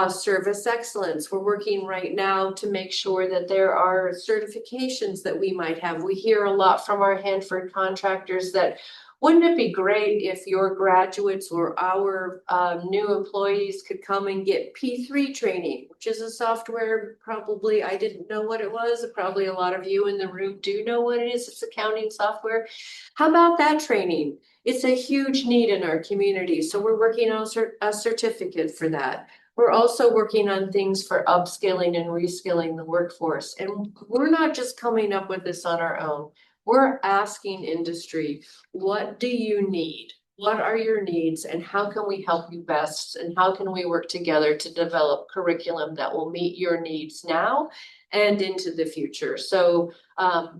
Service excellence. We're working right now to make sure that there are certifications that we might have. We hear a lot from our Hanford contractors that wouldn't it be great if your graduates or our new employees could come and get P3 training, which is a software probably I didn't know what it was. Probably a lot of you in the room do know what it is. It's accounting software. How about that training? It's a huge need in our community. So we're working on a certificate for that. We're also working on things for upskilling and reskilling the workforce. And we're not just coming up with this on our own. We're asking industry, what do you need? What are your needs and how can we help you best? And how can we work together to develop curriculum that will meet your needs now and into the future? So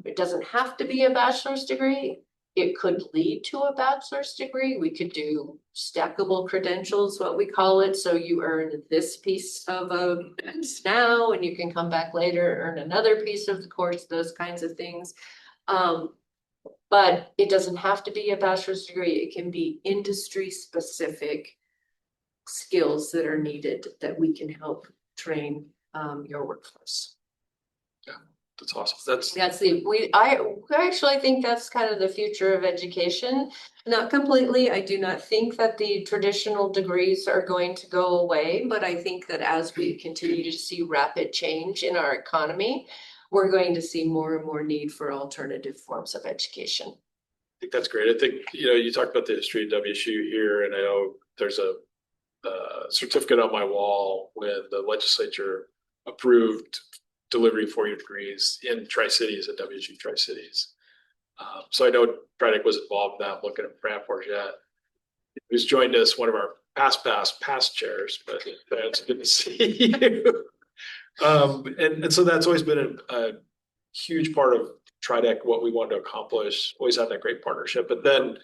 it doesn't have to be a bachelor's degree. It could lead to a bachelor's degree. We could do stackable credentials, what we call it. So you earn this piece of a course now, and you can come back later, earn another piece of the course, those kinds of things. But it doesn't have to be a bachelor's degree. It can be industry specific skills that are needed that we can help train your workforce. That's awesome. I actually think that's kind of the future of education. Not completely. I do not think that the traditional degrees are going to go away, but I think that as we continue to see rapid change in our economy, we're going to see more and more need for alternative forms of education. I think that's great. I think, you talked about the history of WSU here, and I know there's a certificate on my wall when the legislature approved delivery 4-year degrees in Tri-Cities at WSU Tri-Cities. So I know TRIDEC was involved in that. I'm looking at Branford yet. Who's joined us, one of our past chairs, but it's good to see you. And so that's always been a huge part of TRIDEC, what we wanted to accomplish, always having that great partnership. But then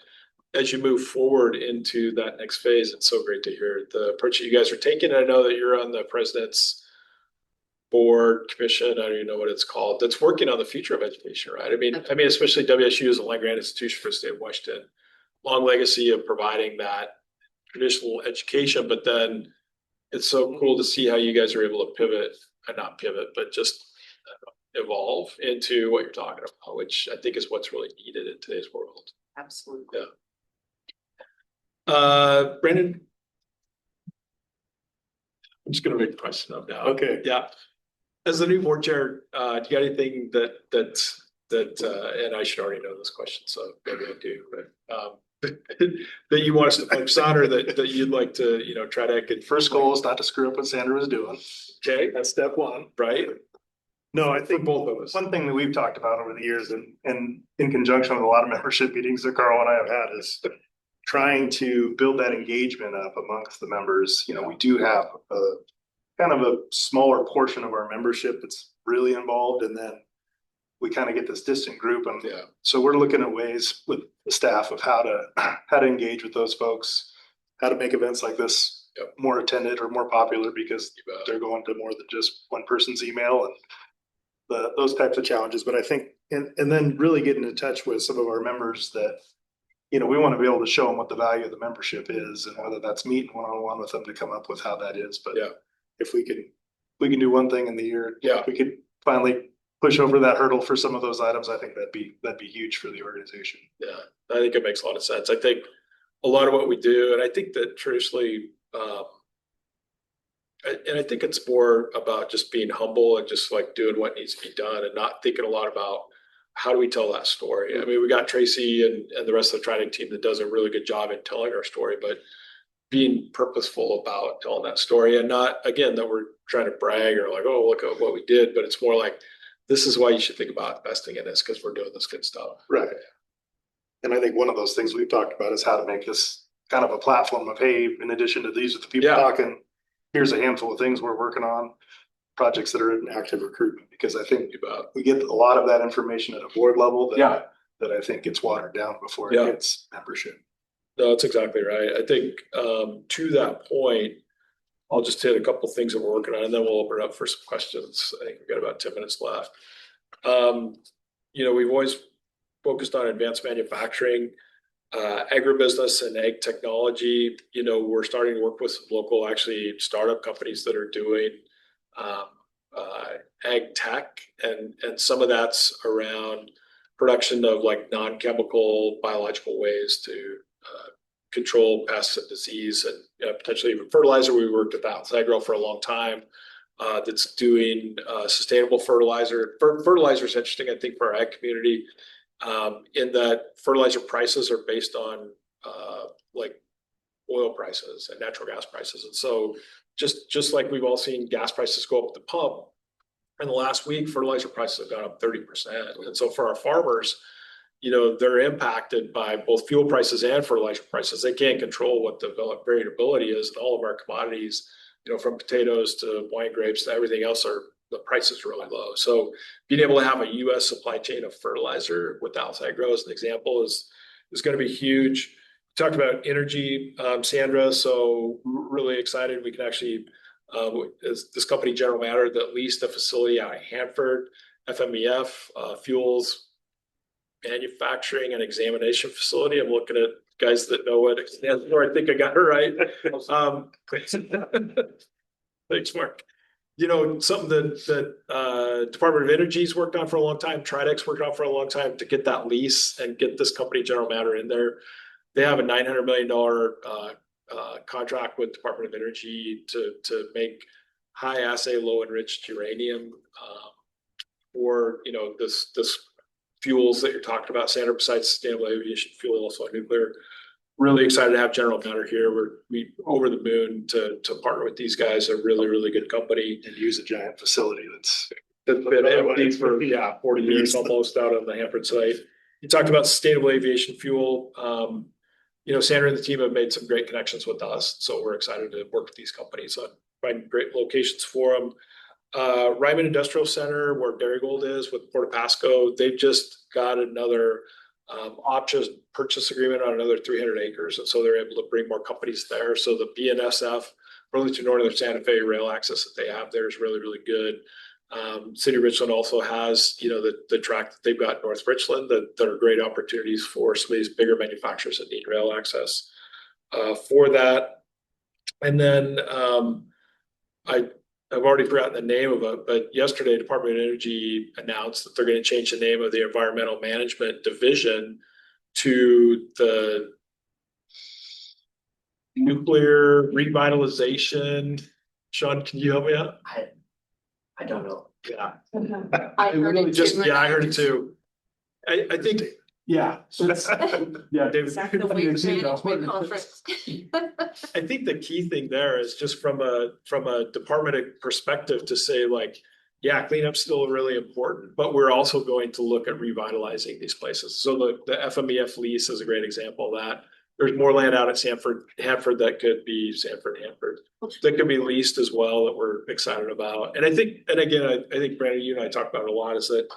as you move forward into that next phase, it's so great to hear the approach that you guys are taking. I know that you're on the president's board commission, I don't even know what it's called, that's working on the future of education, right? I mean, especially WSU is a land grant institution for the state of Washington, long legacy of providing that traditional education, but then it's so cool to see how you guys are able to pivot, not pivot, but just evolve into what you're talking about, which I think is what's really needed in today's world. Absolutely. Yeah. Brandon, I'm just going to make a question up now. Okay. Yeah. As the new board chair, do you got anything that and I should already know this question, so maybe I do, but that you want us to focus on, or that you'd like to, try to get? First goal is not to screw up what Sandra was doing. Okay, That's step one. right? No, I think For both of us. one thing that we've talked about over the years and in conjunction with a lot of membership meetings that Carl and I have had is trying to build that engagement up amongst the members. We do have a kind of a smaller portion of our membership that's really involved, and then we kind of get this distant group. And so we're looking at ways with the staff of how to engage with those folks, how to make events like this more attended or more popular, because they're going to more than just one person's email and those types of challenges. But I think, and then really getting in touch with some of our members that, we want to be able to show them what the value of the membership is, and whether that's meeting one-on-one with them to come up with how that is. But if we can do one thing in the year, if we could finally push over that hurdle for some of those items, I think that'd be huge for the organization. Yeah, I think it makes a lot of sense. I think a lot of what we do, and I think that traditionally, and I think it's more about just being humble and just like doing what needs to be done, and not thinking a lot about how do we tell that story. I mean, we got Tracy and the rest of the TRIDEC team that does a really good job in telling our story, but being purposeful about telling that story, and not, again, that we're trying to brag or like, oh, look at what we did, but it's more like, this is why you should think about investing in this, because we're doing this good stuff. Right. And I think one of those things we've talked about is how to make this kind of a platform of, hey, in addition to these are the people talking, here's a handful of things we're working on. projects that are in active recruitment, because I think we get a lot of that information at a board level that I think gets watered down before it gets membership. No, that's exactly right. I think to that point, I'll just hit a couple of things that we're working on, and then we'll open it up for some questions. I think we've got about 10 minutes left. We've always focused on advanced manufacturing, agribusiness and ag technology. We're starting to work with some local actually startup companies that are doing ag tech, and some of that's around production of like non-chemical biological ways to control pests and disease, and potentially even fertilizer. We worked with Agro for a long time that's doing sustainable fertilizer. Fertilizer is interesting, I think, for our ag community in that fertilizer prices are based on like oil prices and natural gas prices. And so just like we've all seen gas prices go up at the pump, in the last week, fertilizer prices have gone up 30%. And so for our farmers, they're impacted by both fuel prices and fertilizer prices. They can't control what the variability is in all of our commodities, from potatoes to wine grapes to everything else, the price is really low. So being able to have a U.S. supply chain of fertilizer with Agro as an example is going to be huge. We talked about energy, Sandra, so really excited. We can actually, this company, General Matter, that leased a facility out of Hanford, FMEF, fuels manufacturing and examination facility. I'm looking at guys that know what it stands for. I think I got it right. Thanks, Mark. Something that Department of Energy's worked on for a long time, TRIDEC's worked on for a long time to get that lease and get this company, General Matter, in there. They have a $900 million contract with Department of Energy to make high assay, low enriched uranium for this fuels that you're talking about, Sandra, besides sustainable aviation fuel, also nuclear. Really excited to have General Matter here. We're over the moon to partner with these guys. They're really, really good company. And use a giant facility that's been empty for 40 years almost out on the Hanford site. You talked about sustainable aviation fuel. Sandra and the team have made some great connections with us, so we're excited to work with these companies on finding great locations for them. Ryman Industrial Center, where Dairygold is with Port Pasco, they've just got another option purchase agreement on another 300 acres, and so they're able to bring more companies there. So the BNSF, Burlington Northern Santa Fe rail access that they have there is really, really good. City of Richland also has, the track that they've got North Richland that are great opportunities for some of these bigger manufacturers that need rail access for that. And then I've already forgotten the name of it, but yesterday, Department of Energy announced that they're going to change the name of the Environmental Management Division to the Nuclear Revitalization. Sean, can you help me out? I don't know. Yeah. I heard it too. I heard it too. I think. Yeah. So that's, yeah, David. Exactly the way management conference. I think the key thing there is just from a department perspective to say like, yeah, cleanup's still really important, but we're also going to look at revitalizing these places. So the FMEF lease is a great example of that. There's more land out at Hanford that could be Hanford that could be leased as well that we're excited about. And I think Brandon, you and I talked about it a lot, is that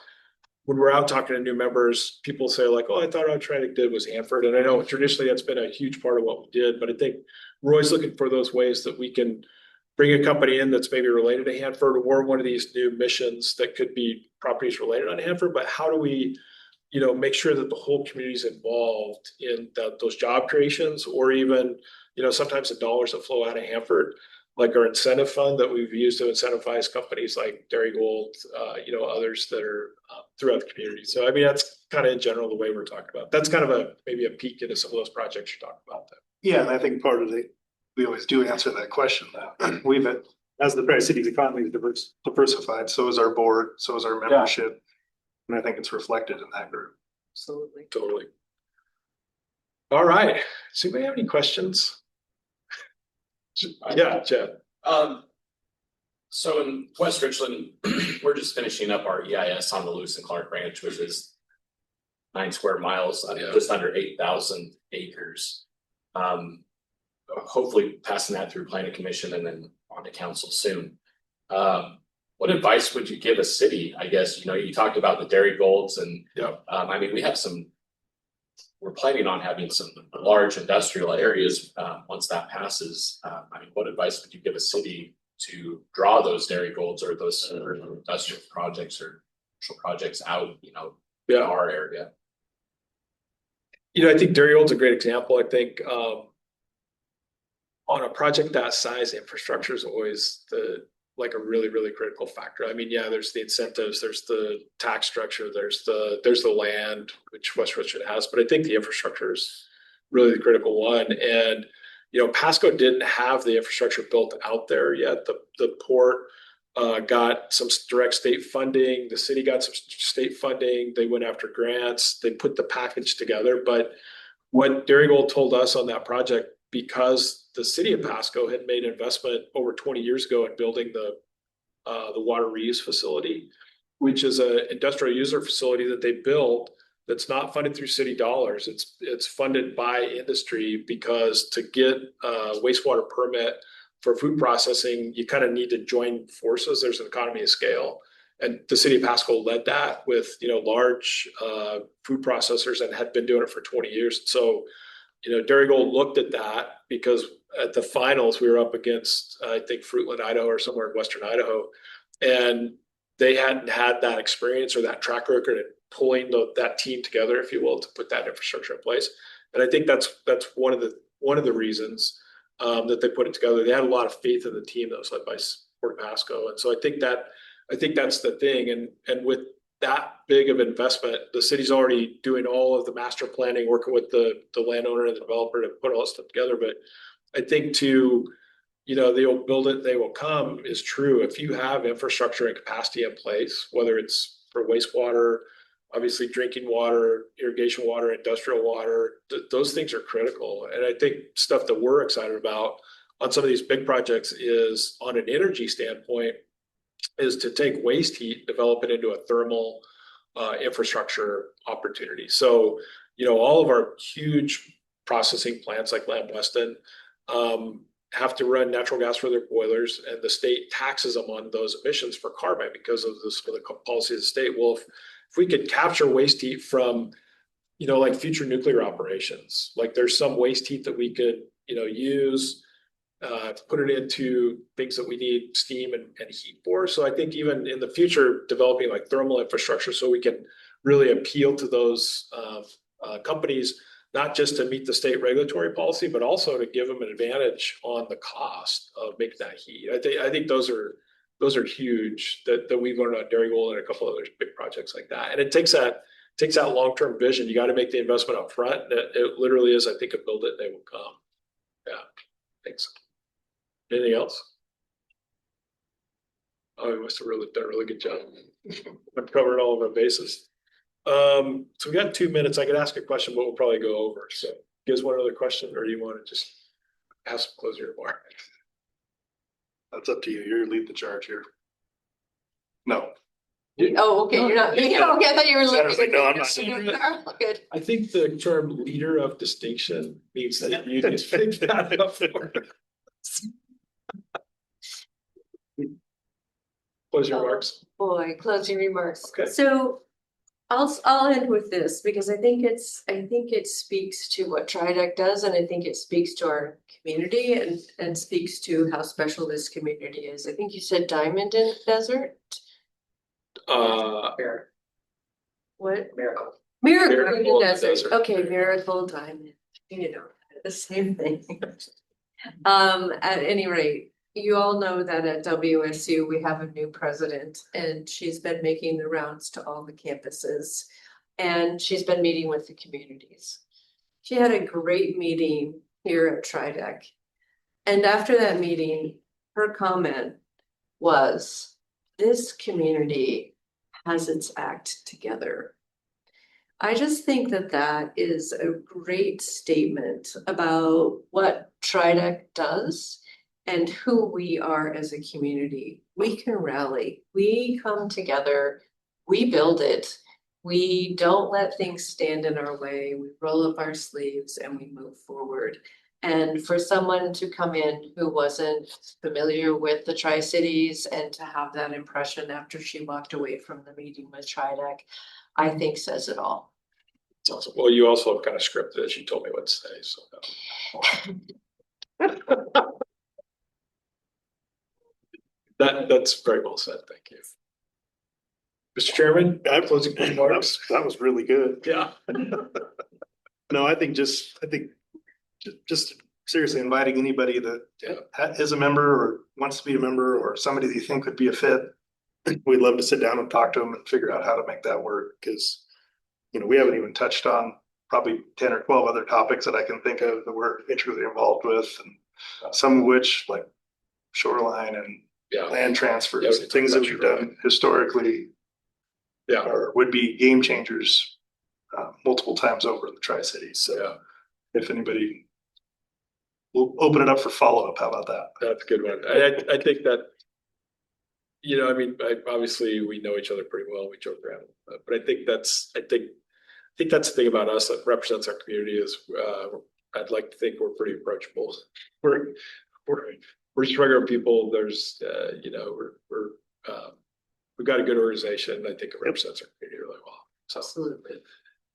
when we're out talking to new members, people say like, oh, I thought all TRIDEC did was Hanford. And I know traditionally that's been a huge part of what we did, but I think we're always looking for those ways that we can bring a company in that's maybe related to Hanford or one of these new missions that could be properties related on Hanford. But how do we, make sure that the whole community is involved in those job creations, or even, sometimes the dollars that flow out of Hanford, like our incentive fund that we've used to incentivize companies like Dairygold, others that are throughout the community. So, I mean, that's kind of in general the way we're talking about. That's kind of maybe a peek into some of those projects you're talking about. Yeah, and I think part of we always do answer that question that we've, as the Tri-Cities economy is diversified, so is our board, so is our membership. And I think it's reflected in that group. Absolutely. Totally. All right. Does anybody have any questions? Yeah, Chad. So in West Richland, we're just finishing up our EIS on the Lewis and Clark Ranch, which is 9 square miles, just under 8,000 acres. Hopefully passing that through planning commission and then on to council soon. what advice would you give a city? I guess, you know, you talked about the dairy golds and, Yeah. I mean, we're planning on having some large industrial areas, once that passes. I mean, what advice would you give a city to draw those dairy golds or those industrial projects or commercial projects out, you know, in our area? You know, I think Dairygold's a great example. I think on a project that size, infrastructure is always a really, really critical factor. I mean, yeah, there's the incentives, there's the tax structure, there's the land, which West Richland has, but I think the infrastructure is really the critical one. And, you know, Pasco didn't have the infrastructure built out there yet. The port got some direct state funding. The city got some state funding. They went after grants. They put the package together. But what Dairygold told us on that project, because the city of Pasco had made an investment over 20 years ago in building the water reuse facility, which is an industrial user facility that they built that's not funded through city dollars. It's funded by industry, because to get a wastewater permit for food processing, you kind of need to join forces. There's an economy of scale. And the city of Pasco led that with, you know, large food processors and had been doing it for 20 years. So, you know, Dairygold looked at that, because at the finals we were up against, I think, Fruitland, Idaho, or somewhere in Western Idaho. And they hadn't had that experience or that track record in pulling that team together, if you will, to put that infrastructure in place. And I think that's one of the reasons that they put it together. They had a lot of faith in the team that was led by Port Pasco. And so I think that's the thing. And with that big of investment, the city's already doing all of the master planning, working with the landowner and the developer to put all this stuff together. But I think you know, they will build it, they will come is true. If you have infrastructure and capacity in place, whether it's for wastewater, obviously drinking water, irrigation water, industrial water, those things are critical. And I think stuff that we're excited about on some of these big projects is, on an energy standpoint, is to take waste heat, develop it into a thermal infrastructure opportunity. So, you know, all of our huge processing plants like Lamb Weston have to run natural gas for their boilers, and the state taxes them on those emissions for carbon because of the policy of the state. Well, if we could capture waste heat from, you know, like future nuclear operations, like there's some waste heat that we could, you know, use to put it into things that we need steam and heat for. So I think even in the future, developing like thermal infrastructure, so we can really appeal to those companies, not just to meet the state regulatory policy, but also to give them an advantage on the cost of making that heat. I think those are huge that we've learned on Dairygold and a couple other big projects like that. And it takes that long-term vision. You got to make the investment up front. It literally is, I think, a build it, they will come. Yeah, thanks. Anything else? Oh, we must have done a really good job. I'm covering all of our bases. So we got 2 minutes. I could ask a question, but we'll probably go over. So, you guys want another question, or do you want to just ask close your remark? That's up to you. You lead the charge here. No. Oh, okay, you're not, okay, I thought you were Sandra's like, looking. no, I'm not. Good. I think the term leader of distinction means that you just picked that up for us. Close your remarks. Boy, closing remarks. Okay. So I'll end with this, because I think it speaks to what TRIDEC does, and I think it speaks to our community and speaks to how special this community is. I think you said diamond in the desert. What? Miracle in the desert. Okay, miracle diamond. You know, the same thing. At any rate, you all know that at WSU we have a new president, and she's been making the rounds to all the campuses, and she's been meeting with the communities. She had a great meeting here at TRIDEC, and after that meeting, her comment was, "This community has its act together." I just think that that is a great statement about what TRIDEC does and who we are as a community. We can rally, we come together, we build it. We don't let things stand in our way. We roll up our sleeves and we move forward. And for someone to come in who wasn't familiar with the Tri-Cities and to have that impression after she walked away from the meeting with TRIDEC, I think says it all. It's awesome. Well, you also have kind of scripted as you told me what to say, so. That's very well said. Thank you. Mr. Chairman, closing remarks. That was really good. Yeah. No, I think just seriously inviting anybody that is a member or wants to be a member or somebody that you think would be a fit. We'd love to sit down and talk to them and figure out how to make that work, because, you know, we haven't even touched on probably 10 or 12 other topics that I can think of that we're intricately involved with, and some of which, like shoreline and land transfers, things that we've done historically or would be game changers multiple times over in the Tri-Cities. So if anybody, we'll open it up for follow-up. How about that? That's a good one. I think that, you know, I mean, obviously we know each other pretty well. We joke around, but I think that's the thing about us that represents our community is I'd like to think we're pretty approachable. We're just regular people. There's you know, we've got a good organization. I think it represents our community really well. So Absolutely.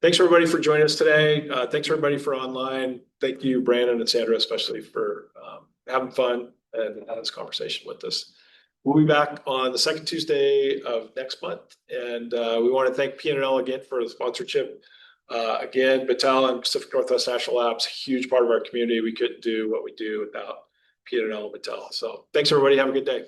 thanks everybody for joining us today. Thanks everybody for online. Thank you, Brandon and Sandra, especially for having fun and having this conversation with us. We'll be back on the second Tuesday of next month. And we want to thank P&L again for the sponsorship. Again, Battelle and Pacific Northwest National Labs, a huge part of our community. We couldn't do what we do without P&L and Battelle. So thanks everybody. Have a good day.